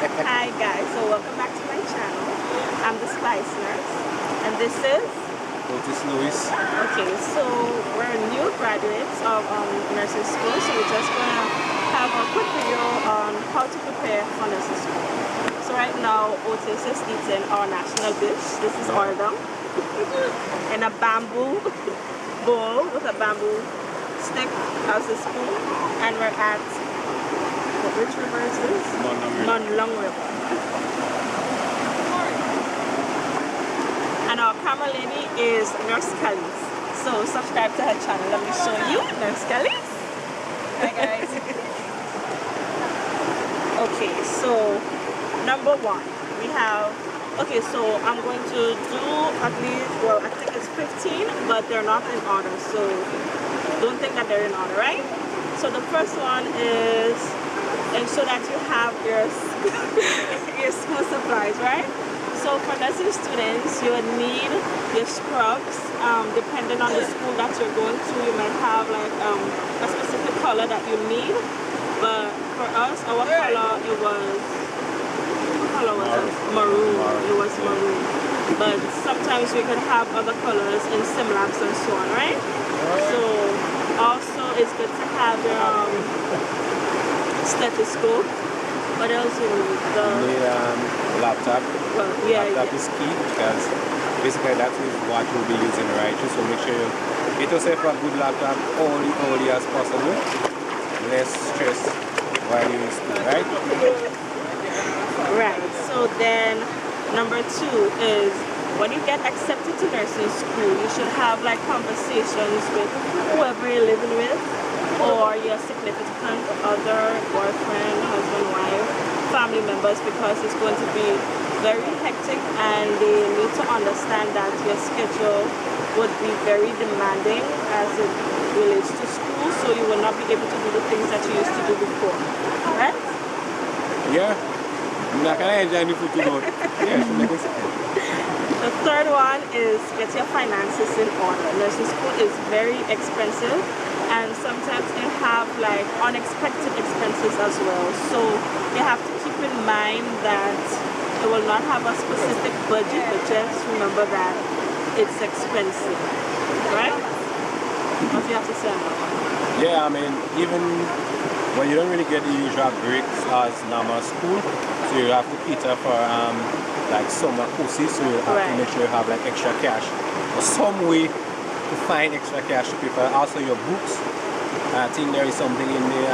Hi guys, so welcome back to my channel. I'm the Spice Nurse, and this is Otis Lewis. okay. So we're new graduates of nursing school, so we're just gonna have a quick video on how to prepare for nursing school. So right now, Otis is eating our national dish. This is ordam in a bamboo bowl with a bamboo stick as a spoon, and we're at which river is this? Monlong River. And our camera lady is Nurse Kelly's. So subscribe to her channel. Let me show you Nurse Kelly's. Hi guys. Okay, so number one, we have, okay, so I'm going to do at least, well, I think it's 15, but they're not in order, so don't think that they're in order, right? So the first one is ensure that you have your school supplies, right? So for nursing students, you would need your scrubs. Depending on the school that you're going to, you might have like a specific color that you need. But for us, our color, it was, what color was it? Maroon. It was maroon. But sometimes we could have other colors in sim labs and so on, right? So also it's good to have your stethoscope. What else you need? You need laptop. Well, yeah, laptop is key because basically that is what you'll be using, right? So make sure you get yourself a good laptop early as possible. Less stress while you're in school, right? Right. So then number two is when you get accepted to nursing school, you should have like conversations with whoever you're living with, or your significant other, boyfriend, husband, wife, family members, because it's going to be very hectic and they need to understand that your schedule would be very demanding as it relates to school, so you will not be able to do the things that you used to do before, right? Yeah. I'm not going to enjoy the food too much. Yeah, it should make sense. The third one is get your finances in order. Nursing school is very expensive, and sometimes you have like unexpected expenses as well. So you have to keep in mind that you will not have a specific budget, but just remember that it's expensive, right? What do you have to say on that one? Yeah, I mean, even when you don't really get the usual breaks as normal school, so you have to cater for like summer courses, so you have to make sure you have like extra cash or some way to find extra cash to pay for also your books. I think there is something in the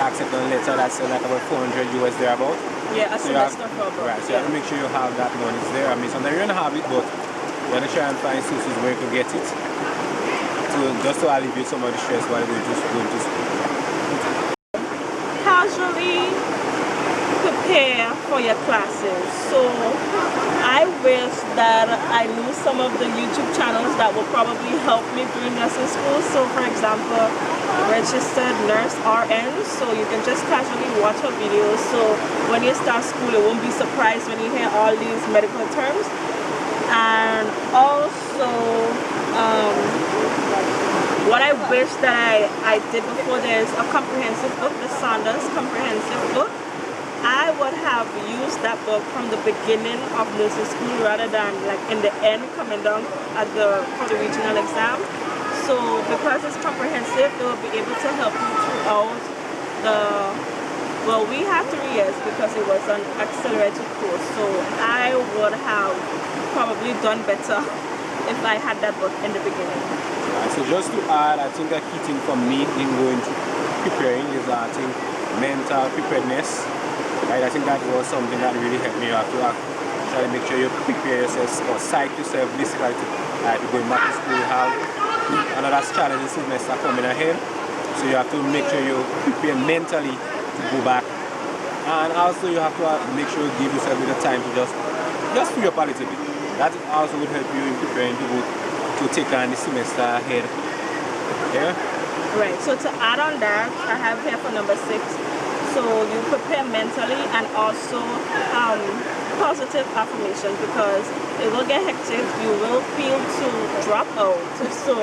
acceptance letter that says like about 400 US thereabout. Yeah, a so semester for about. Right, so you have to make sure you have that money there. I mean, sometimes you don't have it, but you have to try and find sources where you can get it to just to alleviate some of the stress while you're just going to school. Casually prepare for your classes. So I wish that I knew some of the YouTube channels that will probably help me during nursing school. So for example, registered nurse RN, so you can just casually watch her videos, so when you start school you won't be surprised when you hear all these medical terms. And also what I wish that I did before, there's a comprehensive book, the Saunders comprehensive book. I would have used that book from the beginning of nursing school rather than like in the end coming down at for the regional exam. So because it's comprehensive, it will be able to help you throughout well, we had 3 years because it was an accelerated course. So I would have probably done better if I had that book in the beginning. So just to add, I think a key thing for me in going to preparing is I think mental preparedness. Right? I think that was something that really helped me. You have to try to make sure you prepare yourself or psych yourself basically to going back to school. You have another challenging semester coming ahead, so you have to make sure you prepare mentally to go back, and also you have to make sure you give yourself a little time to just free up a little bit. That also would help you in preparing to go to take on the semester ahead. Yeah. Right. So to add on that, I have here for number 6. So you prepare mentally and also positive affirmation, because it will get hectic, you will feel to drop out. So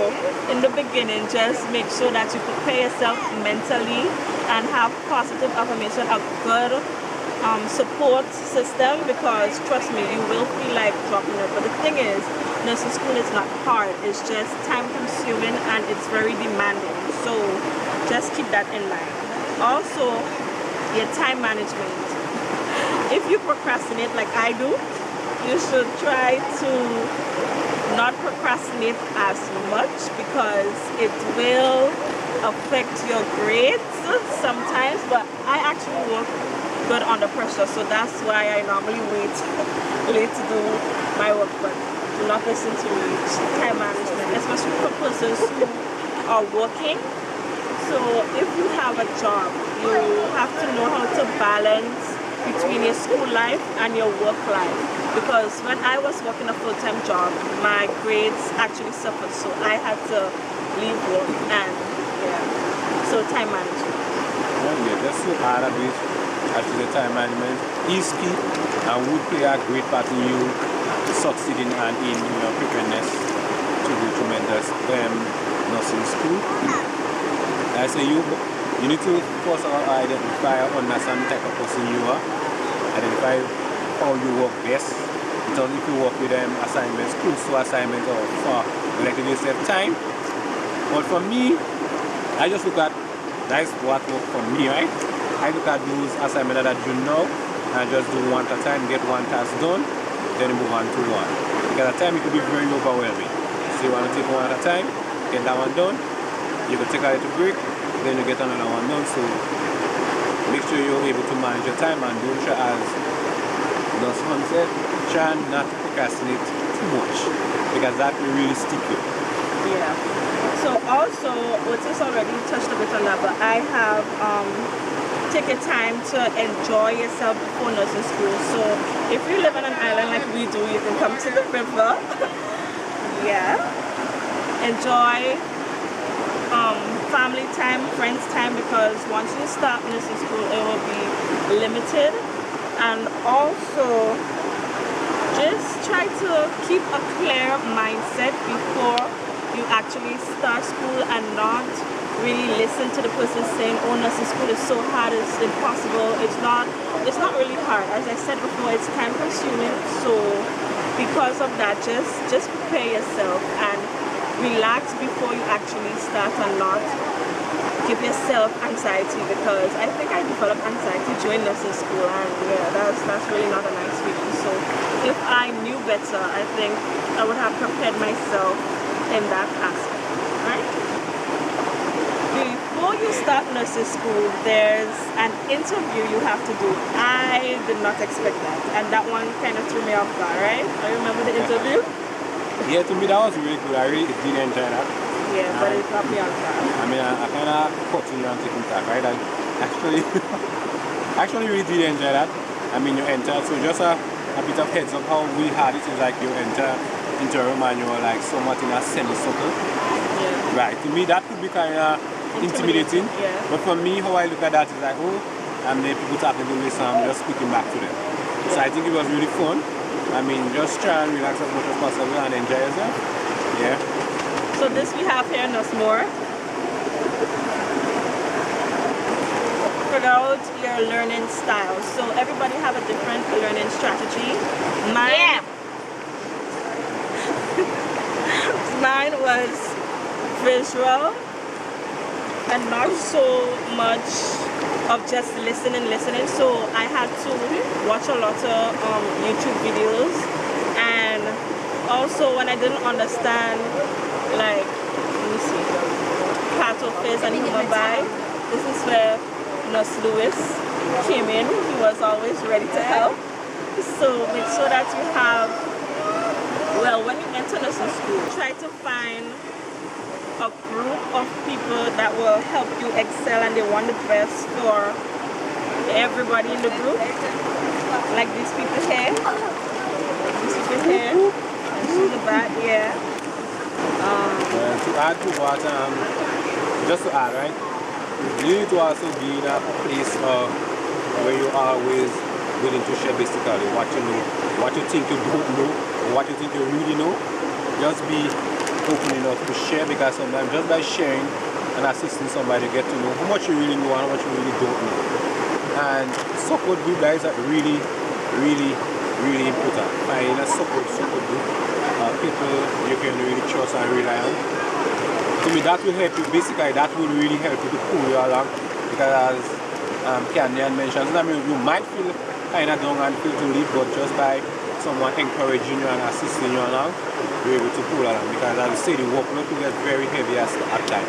in the beginning, just make sure that you prepare yourself mentally and have positive affirmation, a good support system, because trust me, you will feel like dropping it. But the thing is, nursing school is not hard. It's just time consuming and it's very demanding. So just keep that in mind. Also, your time management. If you procrastinate like I do, you should try to not procrastinate as much, because it will affect your grades sometimes. But I actually work good under pressure, so that's why I normally wait late to do my work. But do not listen to me. Time management, especially for persons who are working. So if you have a job, you have to know how to balance between your school life and your work life. Because when I was working a full-time job, my grades actually suffered, so I had to leave work. And yeah, so time management. Well, yeah, just to add a bit to the time management is key and would play a great part in you succeeding and in your preparedness to go to nursing school. I say you need to first of all identify or understand the type of person you are, identify how you work best. Because if you work with assignments, school assignments, or for relatively save time. But for me, I just look at that's what works for me, right? I look at those assignments that you know and just do one at a time, get one task done, then move on to one. Because at times it could be very overwhelming. So you want to take one at a time, get that one done, you can take a little break, then you get another one done. So make sure you're able to manage your time and don't try, as Nurse Hunt said, try not to procrastinate too much, because that will really stick you. Yeah. So also, Otis already touched a bit on that, but I have take a time to enjoy yourself before nursing school. So if you live on an island like we do, you can come to the river. Yeah. Enjoy family time, friends time, because once you start nursing school, it will be limited. And also, just try to keep a clear mindset before you actually start school, and not really listen to the person saying, oh, nursing school is so hard, it's impossible. It's not really hard. As I said before, it's time consuming. So because of that, just prepare yourself and relax before you actually start, and not give yourself anxiety, because I think I developed anxiety during nursing school, and yeah, that's really not a nice feeling. So if I knew better, I think I would have prepared myself in that aspect, right? Before you start nursing school, there's an interview you have to do. I did not expect that, and that one kind of threw me off guard, right? I remember the interview. Yeah, to me that was really good. I really did enjoy that. Yeah, but it caught me off guard. I mean, I kind of caught you on taking that, right? I actually really did enjoy that. I mean, you enter, so just a bit of heads up how we had it is like you enter into a room and you're like somewhat in a semicircle. Yeah. Right, to me that could be kind of intimidating. Yeah. But for me, how I look at that is like, oh, and then people talking to me, so I'm just speaking back to them. Yeah. So I think it was really fun. I mean, just try and relax as much as possible and enjoy yourself. Yeah. So this we have here in Osmore. Figure out your learning style. So everybody have a different learning strategy. Mine was visual and not so much of just listening. So I had to watch a lot of YouTube videos, and also when I didn't understand, like, let me see, Cattle and Humabai, this is where Nurse Lewis came in. He was always ready to help. So make sure that you have, well, when you enter nursing school, try to find a group of people that will help you excel, and they want the best for everybody in the group. Like these people here. And she's the back, yeah. To add to what, just to add, right? You need to also be in a place where you are always willing to share basically what you know, what you think you don't know, or what you think you really know. Just be open enough to share, because sometimes just by sharing and assisting somebody, you get to know how much you really know and how much you really don't know. And support group, that is really, really, really important. Finding a support group, people you can really trust and rely on. To me, that will help you. Basically, that will really help you to pull you along. Because as Candian mentioned, I mean, you might feel kind of down and feel to leave, but just by someone encouraging you and assisting you along, you're able to pull along. Because as I say, the workload will get very heavy at time.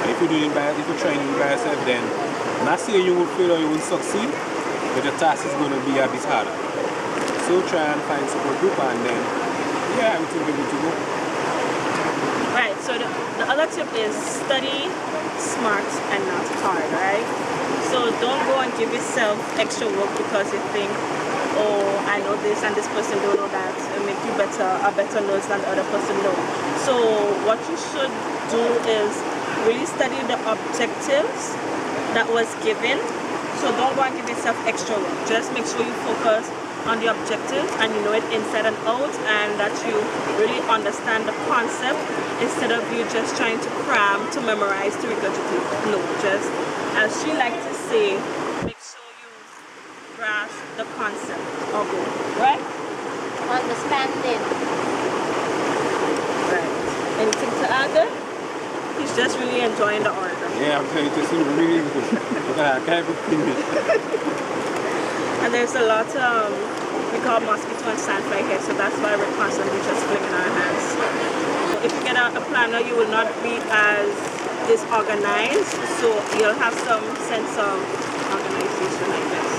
And if you're doing it by, if you're trying to do it by yourself, then I'm not saying you will fail or you will succeed, but the task is going to be a bit harder. So try and find support group, and then yeah, everything will be good to go. Right, so the other tip is study smart and not hard, right? So don't go and give yourself extra work because you think, oh, I know this and this person don't know that, and make you a better nurse than the other person know. So what you should do is really study the objectives that was given. So don't go and give yourself extra work. Just make sure you focus on the objectives and you know it inside and out, and that you really understand the concept instead of you just trying to cram, to memorize, to regurgitate. No, just as she likes to say, make sure you grasp the concept of it, right? Understanding. Right. Anything to add there? He's just really enjoying the order. Yeah, I'm telling you, it's really good. I can't even finish. And there's a lot we call mosquito and sandfly here, so that's why we're constantly just flinging our hands. If you get a planner, you will not be as disorganized, so you'll have some sense of organization, I guess.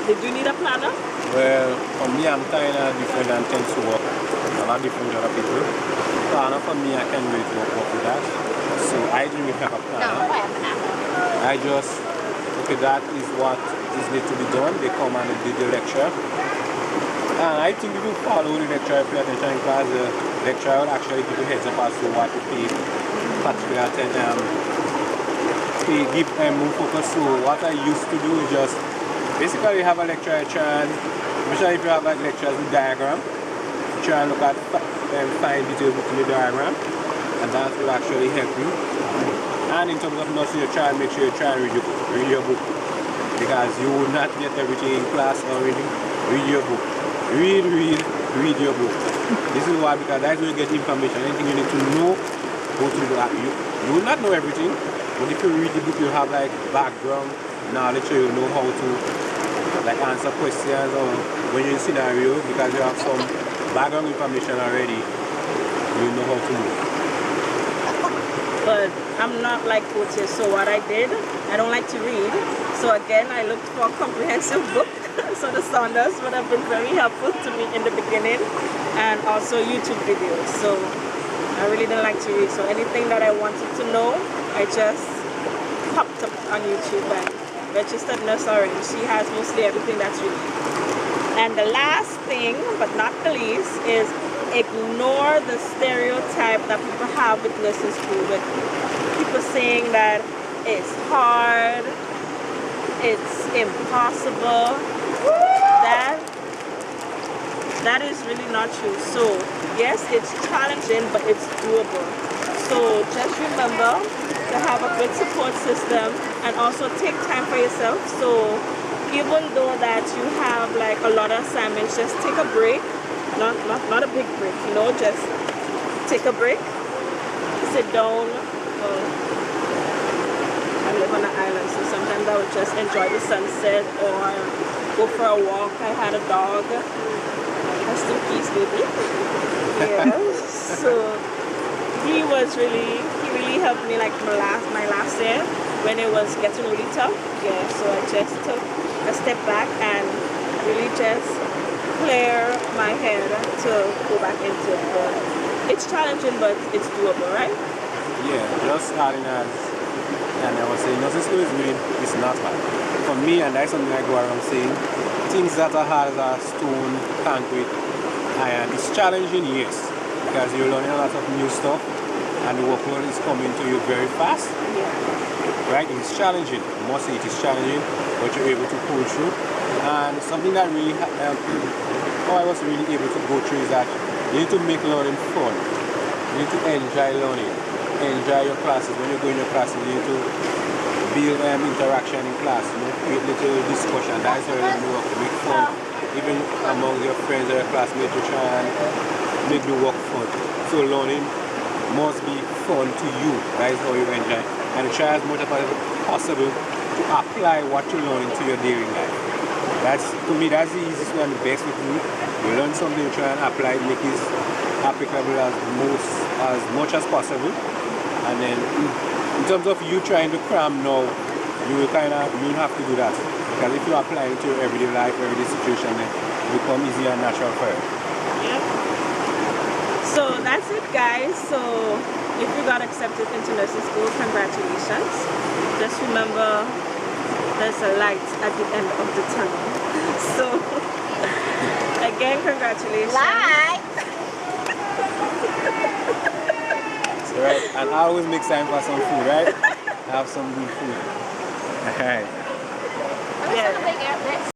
Did you need a planner? Well, for me, I'm kind of different and tends to work a lot different than other people. Planner for me, I can really work with that. So I didn't really have a planner. I just, okay, that is what is need to be done. They come and they did the lecture. And I think if you follow the lecture, if you pay attention in class, the lecturer will actually give you heads up as to what to pay particular attention, give more focus. So what I used to do is just basically have a lecture, and especially if you have like lectures with diagram, try and look at fine details within the diagram, and that will actually help you. And in terms of nursing, you try and make sure you try and read your book, because you will not get everything in class or read your book. Read your book. This is why, because that's where you get information. Anything you need to know, go to that. You will not know everything, but if you read the book, you have like background knowledge, so you know how to like answer questions or when you're in scenario, because you have some background information already, you know how to move. But I'm not like Otis, so what I did, I don't like to read. So again, I looked for a comprehensive book. So the Saunders would have been very helpful to me in the beginning, and also YouTube videos. So I really didn't like to read. So anything that I wanted to know, I just popped up on YouTube and registered Nurse Orange. She has mostly everything that's you need. And the last thing, but not the least, is ignore the stereotype that people have with nursing school, with people saying that it's hard, it's impossible. That is really not true. So yes, it's challenging, but it's doable. So just remember to have a good support system and also take time for yourself. So even though that you have like a lot of assignments, just take a break. Not a big break, you know, just take a break, sit down. I live on an island, so sometimes I would just enjoy the sunset or go for a walk. I had a dog. Rest in peace, baby. Yeah. So he really helped me like my last year when it was getting really tough. Yeah. So I just took a step back and really just clear my head to go back into it. But it's challenging, but it's doable, right? Yeah, just starting as, and I was saying, nursing school is not hard. For me, and that's something I go around saying, things that are hard as stone, concrete, iron. It's challenging, yes, because you're learning a lot of new stuff, and the workload is coming to you very fast. Yeah. Right? It's challenging. I must say it is challenging, but you're able to pull through. And something that really how I was really able to go through is that you need to make learning fun. You need to enjoy learning. Enjoy your classes. When you go in your classes, you need to build interaction in class, you know, create little discussion. That is how you learn the work to make fun. Even among your friends or your classmates, you try and make the work fun. So learning must be fun to you. That is how you enjoy. And try as much as possible to apply what you learn into your daily life. To me, that's the easiest way and the best way to do it. You learn something, you try and apply it, make it applicable as much as possible. And then in terms of you trying to cram now, you will have to do that. Because if you apply it to your everyday life, everyday situation, then it becomes easy and natural for you. Yep. So that's it, guys. So if you got accepted into nursing school, congratulations. Just remember there's a light at the end of the tunnel. So again, congratulations. Light. Right, and I always make time for some food, right? Have some good food. Alright. I'm just gonna make it.